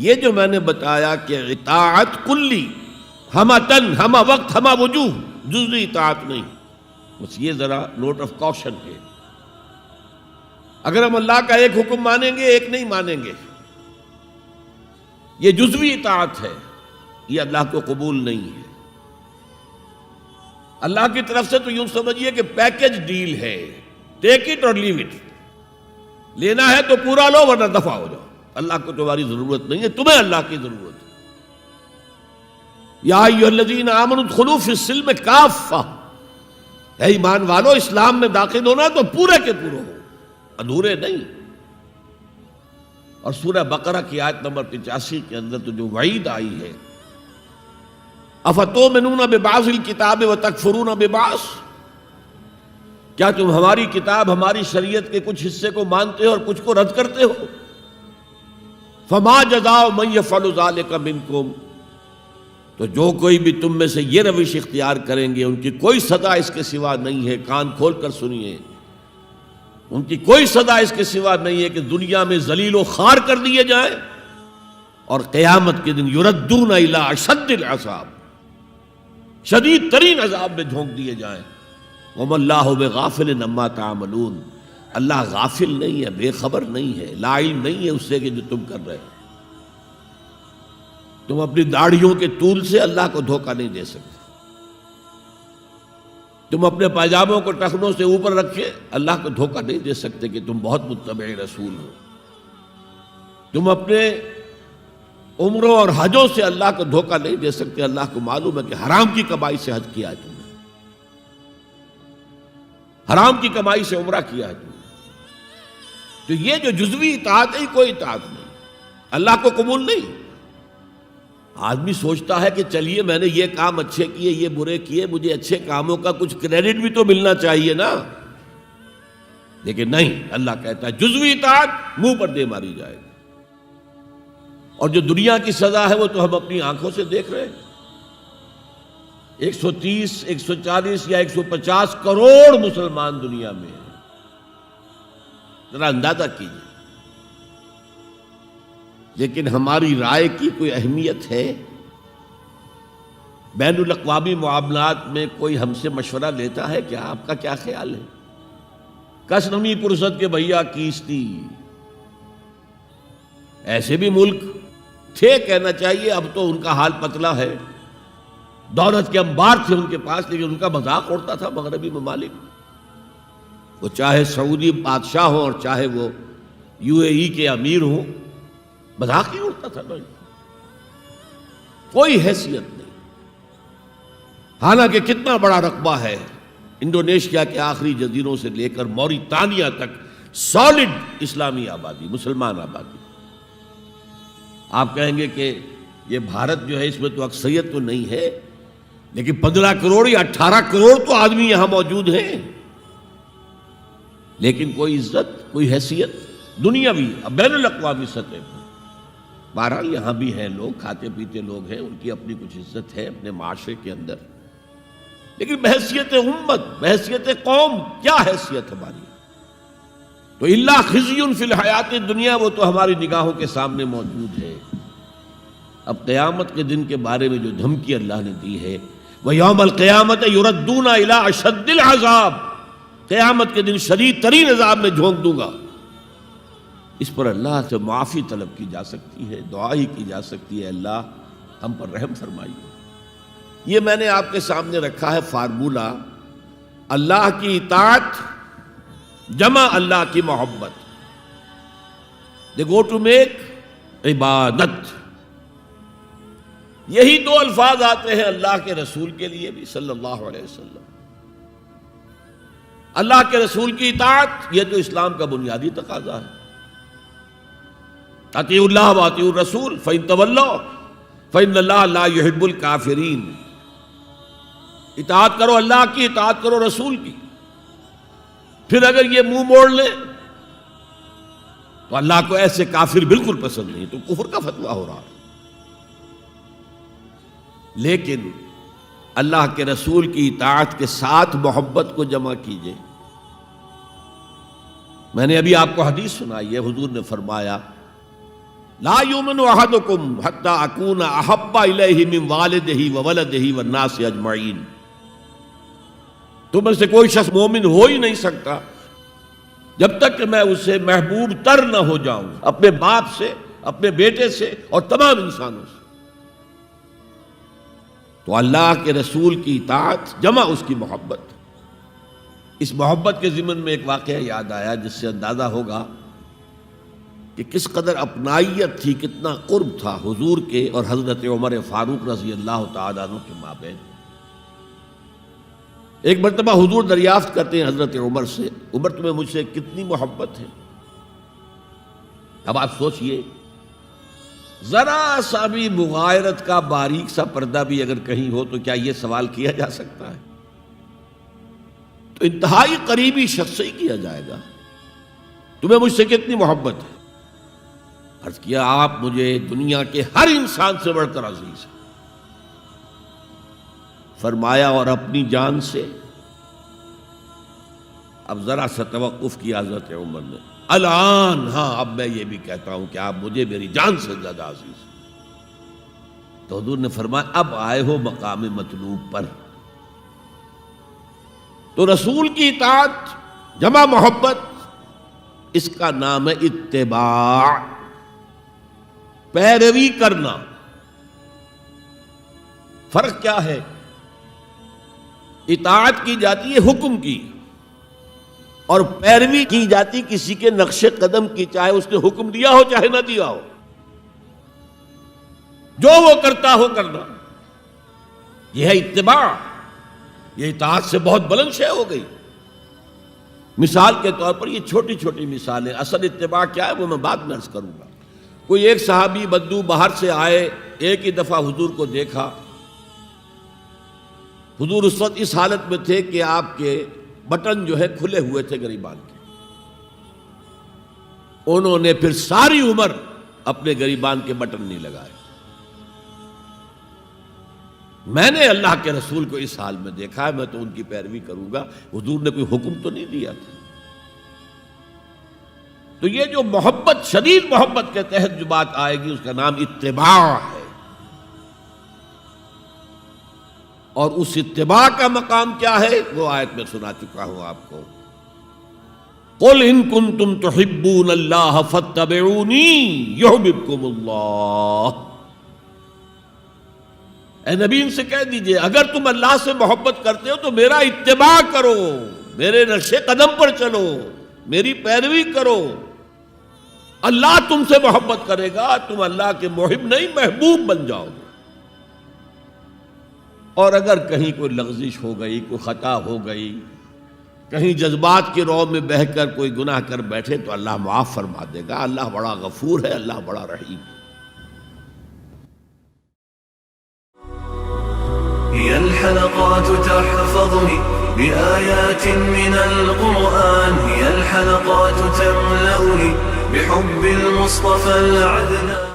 یہ جو میں نے بتایا کہ اطاعت کلی، ہمہ تن، ہمہ وقت، ہمہ وجوہ، جزوی اطاعت نہیں، بس یہ ذرا نوٹ آف کاشن ہے۔ اگر ہم اللہ کا ایک حکم مانیں گے، ایک نہیں مانیں گے، یہ جزوی اطاعت ہے، یہ اللہ کو قبول نہیں ہے۔ اللہ کی طرف سے تو یوں سمجھیے کہ پیکج ڈیل ہے، ٹیک اٹ اور لیو اٹ، لینا ہے تو پورا لو ورنہ دفع ہو جاؤ، اللہ کو تمہاری ضرورت نہیں ہے، تمہیں اللہ کی ضرورت ہے۔ یا ایھا الذین آمنوا ادخلوا فی السلم کافہ، اے ایمان والو اسلام میں داخل ہونا تو پورے کے پورے ہو، ادھورے نہیں۔ اور سورہ بقرہ کی آیت نمبر 85 کے اندر تو جو وعید آئی ہے، افتؤمنون ببعض الکتاب وتکفرون ببعض، کیا تم ہماری کتاب، ہماری شریعت کے کچھ حصے کو مانتے ہو اور کچھ کو رد کرتے ہو؟ فما جزاء من یفعل ذلک منکم، تو جو کوئی بھی تم میں سے یہ روش اختیار کریں گے ان کی کوئی سزا اس کے سوا نہیں ہے، کان کھول کر سنیے، ان کی کوئی سزا اس کے سوا نہیں ہے کہ دنیا میں ذلیل و خوار کر دیے جائیں اور قیامت کے دن یردون الی اشد العذاب، شدید ترین عذاب میں جھونک دیے جائیں۔ وما اللہ بغافل عما تعملون، اللہ غافل نہیں ہے، بے خبر نہیں ہے، لا علم نہیں ہے اس سے کہ جو تم کر رہے ہو۔ تم اپنی داڑھیوں کے طول سے اللہ کو دھوکہ نہیں دے سکتے، تم اپنے پاجاموں کو ٹخنوں سے اوپر رکھے اللہ کو دھوکہ نہیں دے سکتے کہ تم بہت متبع رسول ہو، تم اپنے عمروں اور حجوں سے اللہ کو دھوکہ نہیں دے سکتے، اللہ کو معلوم ہے کہ حرام کی کمائی سے حج کیا ہے تم نے، حرام کی کمائی سے عمرہ کیا ہے تم نے۔ تو یہ جو جزوی اطاعت ہے، کوئی اطاعت نہیں، اللہ کو قبول نہیں۔ آدمی سوچتا ہے کہ چلیے میں نے یہ کام اچھے کیے، یہ برے کیے، مجھے اچھے کاموں کا کچھ کریڈٹ بھی تو ملنا چاہیے نا، لیکن نہیں، اللہ کہتا ہے جزوی اطاعت منہ پر دے ماری جائے گی، اور جو دنیا کی سزا ہے وہ تو ہم اپنی آنکھوں سے دیکھ رہے ہیں۔ 130، 140 یا 150 کروڑ مسلمان دنیا میں ہیں، ذرا اندازہ کیجیے، لیکن ہماری رائے کی کوئی اہمیت ہے؟ بین الاقوامی معاملات میں کوئی ہم سے مشورہ لیتا ہے کیا؟ آپ کا کیا خیال ہے؟ کس نمی پرست کے بھیا کیستی، ایسے بھی ملک تھے کہنا چاہیے، اب تو ان کا حال پتلا ہے، دولت کے انبار تھے ان کے پاس، لیکن ان کا مذاق اڑتا تھا مغربی ممالک، وہ چاہے سعودی بادشاہ ہوں اور چاہے وہ UAE کے امیر ہوں، مذاق ہی اڑتا تھا نا، کوئی حیثیت نہیں۔ حالانکہ کتنا بڑا رقبہ ہے انڈونیشیا کے آخری جزیروں سے لے کر موریتانیہ تک، سالڈ اسلامی آبادی، مسلمان آبادی۔ آپ کہیں گے کہ یہ بھارت جو ہے اس میں تو اکثریت تو نہیں ہے، لیکن 15 کروڑ یا 18 کروڑ تو آدمی یہاں موجود ہیں، لیکن کوئی عزت، کوئی حیثیت دنیاوی بین الاقوامی سطح پر۔ بہرحال یہاں بھی ہیں لوگ، کھاتے پیتے لوگ ہیں، ان کی اپنی کچھ عزت ہے اپنے معاشرے کے اندر، لیکن بحیثیت امت، بحیثیت قوم کیا حیثیت ہماری؟ تو الا خزی فی الحیات الدنیا، وہ تو ہماری نگاہوں کے سامنے موجود ہے۔ اب قیامت کے دن کے بارے میں جو دھمکی اللہ نے دی ہے، وَيَوْمَ الْقِيَامَةِ يُرَدُّونَ إِلَىٰ أَشَدِّ الْعَذَابِ، قیامت کے دن شدید ترین عذاب میں جھونک دوں گا۔ اس پر اللہ سے معافی طلب کی جا سکتی ہے، دعا ہی کی جا سکتی ہے، اللہ ہم پر رحم فرمائیے۔ یہ میں نے آپ کے سامنے رکھا ہے فارمولہ، اللہ کی اطاعت جمع اللہ کی محبت، دے گو ٹو میک عبادت۔ یہی دو الفاظ آتے ہیں اللہ کے رسول کے لیے بھی صلی اللہ علیہ وسلم۔ اللہ کے رسول کی اطاعت یہ تو اسلام کا بنیادی تقاضا ہے، اطیعوا اللہ واطیعوا الرسول فإن تولوا فإن اللہ لا يحب الکافرین۔ اطاعت کرو اللہ کی، اطاعت کرو رسول کی، پھر اگر یہ منہ موڑ لیں تو اللہ کو ایسے کافر بالکل پسند نہیں، تو کفر کا فتویٰ ہو رہا ہے۔ لیکن اللہ کے رسول کی اطاعت کے ساتھ محبت کو جمع کیجئے۔ میں نے ابھی آپ کو حدیث سنائی ہے، حضور نے فرمایا لا یؤمن احدکم حتی اکون احب الیہ من والدہ وولدہ والناس اجمعین، تم میں سے کوئی شخص مومن ہو ہی نہیں سکتا جب تک کہ میں اسے محبوب تر نہ ہو جاؤں اپنے باپ سے، اپنے بیٹے سے اور تمام انسانوں سے۔ تو اللہ کے رسول کی اطاعت جمع اس کی محبت۔ اس محبت کے ضمن میں ایک واقعہ یاد آیا جس سے اندازہ ہوگا کہ کس قدر اپنائیت تھی، کتنا قرب تھا حضور کے اور حضرت عمر فاروق رضی اللہ تعالیٰ عنہ کے مابین۔ ایک مرتبہ حضور دریافت کرتے ہیں حضرت عمر سے، عمر تمہیں مجھ سے کتنی محبت ہے؟ اب آپ سوچئے، ذرا سا بھی مغایرت کا باریک سا پردہ بھی اگر کہیں ہو تو کیا یہ سوال کیا جا سکتا ہے؟ تو انتہائی قریبی شخص سے ہی کیا جائے گا، تمہیں مجھ سے کتنی محبت ہے؟ عرض کیا آپ مجھے دنیا کے ہر انسان سے بڑھ کر عزیز ہیں۔ فرمایا اور اپنی جان سے؟ اب ذرا سا توقف کیا حضرت عمر نے، الان ہاں اب میں یہ بھی کہتا ہوں کہ آپ مجھے میری جان سے زیادہ عزیز ہیں۔ تو حضور نے فرمایا اب آئے ہو مقام مطلوب پر۔ تو رسول کی اطاعت جمع محبت، اس کا نام ہے اتباع، پیروی کرنا۔ فرق کیا ہے؟ اطاعت کی جاتی ہے حکم کی، اور پیروی کی جاتی کسی کے نقش قدم کی، چاہے اس نے حکم دیا ہو چاہے نہ دیا ہو، جو وہ کرتا ہو کرنا، یہ ہے اتباع۔ یہ اطاعت سے بہت بلند شے ہو گئی۔ مثال کے طور پر یہ چھوٹی چھوٹی مثالیں، اصل اتباع کیا ہے وہ میں بعد میں عرض کروں گا۔ کوئی ایک صحابی بدو باہر سے آئے، ایک ہی دفعہ حضور کو دیکھا، حضور اس وقت اس حالت میں تھے کہ آپ کے بٹن جو ہے کھلے ہوئے تھے گریبان کے، انہوں نے پھر ساری عمر اپنے گریبان کے بٹن نہیں لگائے۔ میں نے اللہ کے رسول کو اس حال میں دیکھا ہے، میں تو ان کی پیروی کروں گا، حضور نے کوئی حکم تو نہیں دیا تھا۔ تو یہ جو محبت، شدید محبت کے تحت جو بات آئے گی اس کا نام اتباع ہے، اور اس اتباع کا مقام کیا ہے وہ آیت میں سنا چکا ہوں آپ کو۔ قُلْ إِن كُنتُمْ تُحِبُّونَ اللَّهَ فَاتَّبِعُونِي يُحْبِبْكُمُ اللَّهُ۔ اے نبی ان سے کہہ دیجئے اگر تم اللہ سے محبت کرتے ہو تو میرا اتباع کرو، میرے نقش قدم پر چلو، میری پیروی کرو، اللہ تم سے محبت کرے گا، تم اللہ کے محب نہیں محبوب بن جاؤ گے۔ اور اگر کہیں کوئی لغزش ہو گئی، کوئی خطا ہو گئی، کہیں جذبات کی رو میں بہہ کر کوئی گناہ کر بیٹھے تو اللہ معاف فرما دے گا، اللہ بڑا غفور ہے، اللہ بڑا رحیم ہے۔ هي الحلقات تحفظني بآيات من القرآن، هي الحلقات تملأني بحب المصطفى العدنان.